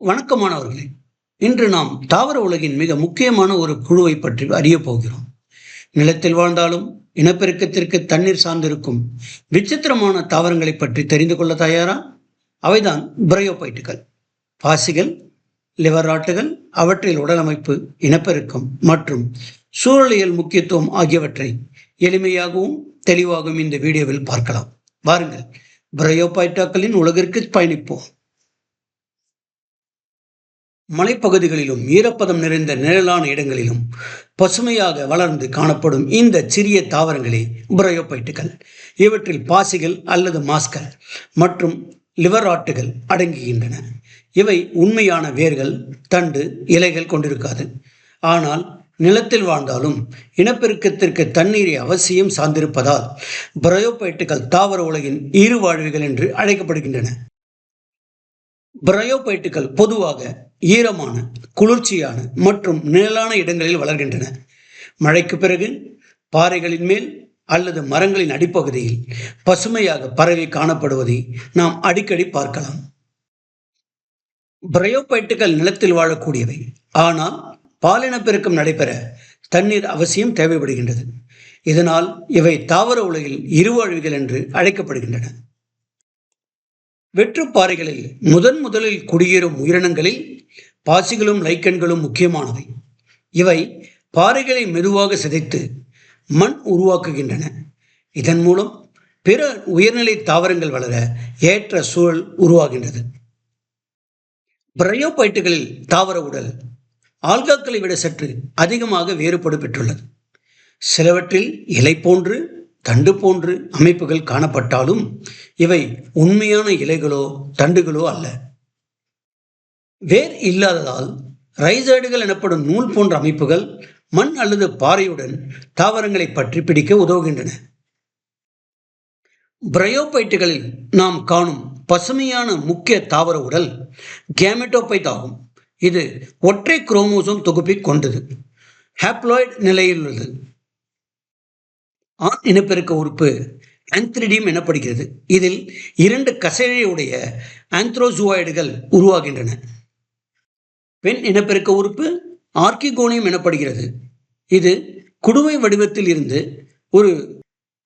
வணக்கமானவர்களே, இன்று நாம் தாவர உலகின் மிக முக்கியமான ஒரு குழுவை பற்றி அறிய போகிறோம். நிலத்தில் வாழ்ந்தாலும் இனப்பெருக்கத்திற்கு தண்ணீர் சார்ந்திருக்கும் விசித்திரமான தாவரங்களை பற்றி தெரிந்து கொள்ள தயாரா? அவைதான் பிரயோபைட்டுகள். பாசிகள், லிவராட்டுகள், அவற்றில் உடலமைப்பு, இனப்பெருக்கம் மற்றும் சூழலியல் முக்கியத்துவம் ஆகியவற்றை எளிமையாகவும் தெளிவாகவும் இந்த வீடியோவில் பார்க்கலாம். வாருங்கள், பிரயோபைட்டாக்களின் உலகிற்கு பயணிப்போம். மலைப்பகுதிகளிலும் ஈரப்பதம் நிறைந்த நிழலான இடங்களிலும் பசுமையாக வளர்ந்து காணப்படும் இந்த சிறிய தாவரங்களே பிரயோபைட்டுகள். இவற்றில் பாசிகள் அல்லது மாஸ்கள் மற்றும் லிவராட்டுகள் அடங்குகின்றன. இவை உண்மையான வேர்கள், தண்டு, இலைகள் கொண்டிருக்காது. ஆனால் நிலத்தில் வாழ்ந்தாலும் இனப்பெருக்கத்திற்கு தண்ணீரை அவசியம் சார்ந்திருப்பதால் பிரயோபைட்டுகள் தாவர உலகின் ஈறுவாழ்விகள் என்று அழைக்கப்படுகின்றன. பிரயோபைட்டுகள் பொதுவாக ஈரமான, குளிர்ச்சியான மற்றும் நிழலான இடங்களில் வளர்கின்றன. மழைக்கு பிறகு பாறைகளின் மேல் அல்லது மரங்களின் அடிப்பகுதியில் பசுமையாக பரவி காணப்படுவதை நாம் அடிக்கடி பார்க்கலாம். பிரயோபைட்டுகள் நிலத்தில் வாழக்கூடியவை, ஆனால் பாலினப்பெருக்கம் நடைபெற தண்ணீர் அவசியம் தேவைப்படுகின்றது. இதனால் இவை தாவர உலகில் இருவாழ்விகள் என்று அழைக்கப்படுகின்றன. வெற்றுப்பாறைகளில் முதலில் குடியேறும் உயிரினங்களில் பாசிகளும் லைக்கன்களும் முக்கியமானவை. இவை பாறைகளை மெதுவாக சிதைத்து மண் உருவாக்குகின்றன. இதன் மூலம் பிற உயர்நிலை தாவரங்கள் வளர ஏற்ற சூழல் உருவாகின்றது. பிரயோபைட்டுகளில் தாவர உடல் ஆல்காக்களை விட சற்று அதிகமாக வேறுபாடு பெற்றுள்ளது. சிலவற்றில் இலை போன்று, தண்டு போன்று அமைப்புகள் காணப்பட்டாலும் இவை உண்மையான இலைகளோ தண்டுகளோ அல்ல. வேர் இல்லாததால் ரைசைடுகள் எனப்படும் நூல் போன்ற அமைப்புகள் மண் அல்லது பாறையுடன் தாவரங்களை பற்றி பிடிக்க உதவுகின்றன. பிரயோபைட்டுகளில் நாம் காணும் பசுமையான முக்கிய தாவர உடல் கேமெட்டோபைட் ஆகும். இது ஒற்றை குரோமோசோம் தொகுப்பை கொண்டது. ஹாப்ளாய்டு நிலையில் உள்ளது. ஆண் இனப்பெருக்க உறுப்பு ஆந்த்ரிடியம் எனப்படுகிறது. இதில் 2 கசையுடைய ஆந்த்ரோசுவாய்டுகள் உருவாகின்றன. பெண் இனப்பெருக்க உறுப்பு ஆர்கிகோனியம் எனப்படுகிறது. இது குடுவை வடிவத்தில் இருந்து ஒரு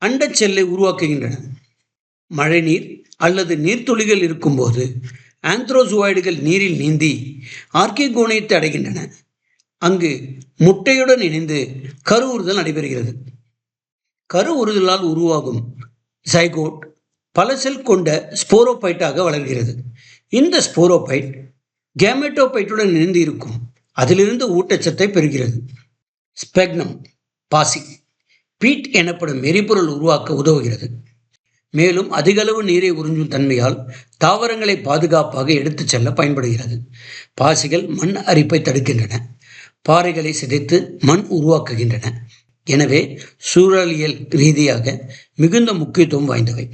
அண்ட செல்லை உருவாக்குகின்றன. மழைநீர் அல்லது நீர்த்துளிகள் இருக்கும்போது ஆந்த்ரோசுவாய்டுகள் நீரில் நீந்தி ஆர்கிகோனியத்தை அடைகின்றன. அங்கு முட்டையுடன் இணைந்து கரு உறுதல் நடைபெறுகிறது. கரு உறுதலால் உருவாகும் ஜைகோட் பல செல் கொண்ட ஸ்போரோபைட்டாக வளர்கிறது. இந்த ஸ்போரோபைட் கேமெட்டோபைட்டுடன் இணைந்து இருக்கும். அதிலிருந்து ஊட்டச்சத்தை பெறுகிறது. ஸ்பெக்னம் பாசி பீட் எனப்படும் எரிபொருள் உருவாக்க உதவுகிறது. மேலும் அதிகளவு நீரை உறிஞ்சும் தன்மையால் தாவரங்களை பாதுகாப்பாக எடுத்துச் செல்ல பயன்படுகிறது. பாசிகள் மண் அரிப்பை தடுக்கின்றன. பாறைகளை சிதைத்து மண் உருவாக்குகின்றன. எனவே சூழலியல் ரீதியாக மிகுந்த முக்கியத்துவம் வாய்ந்தவை.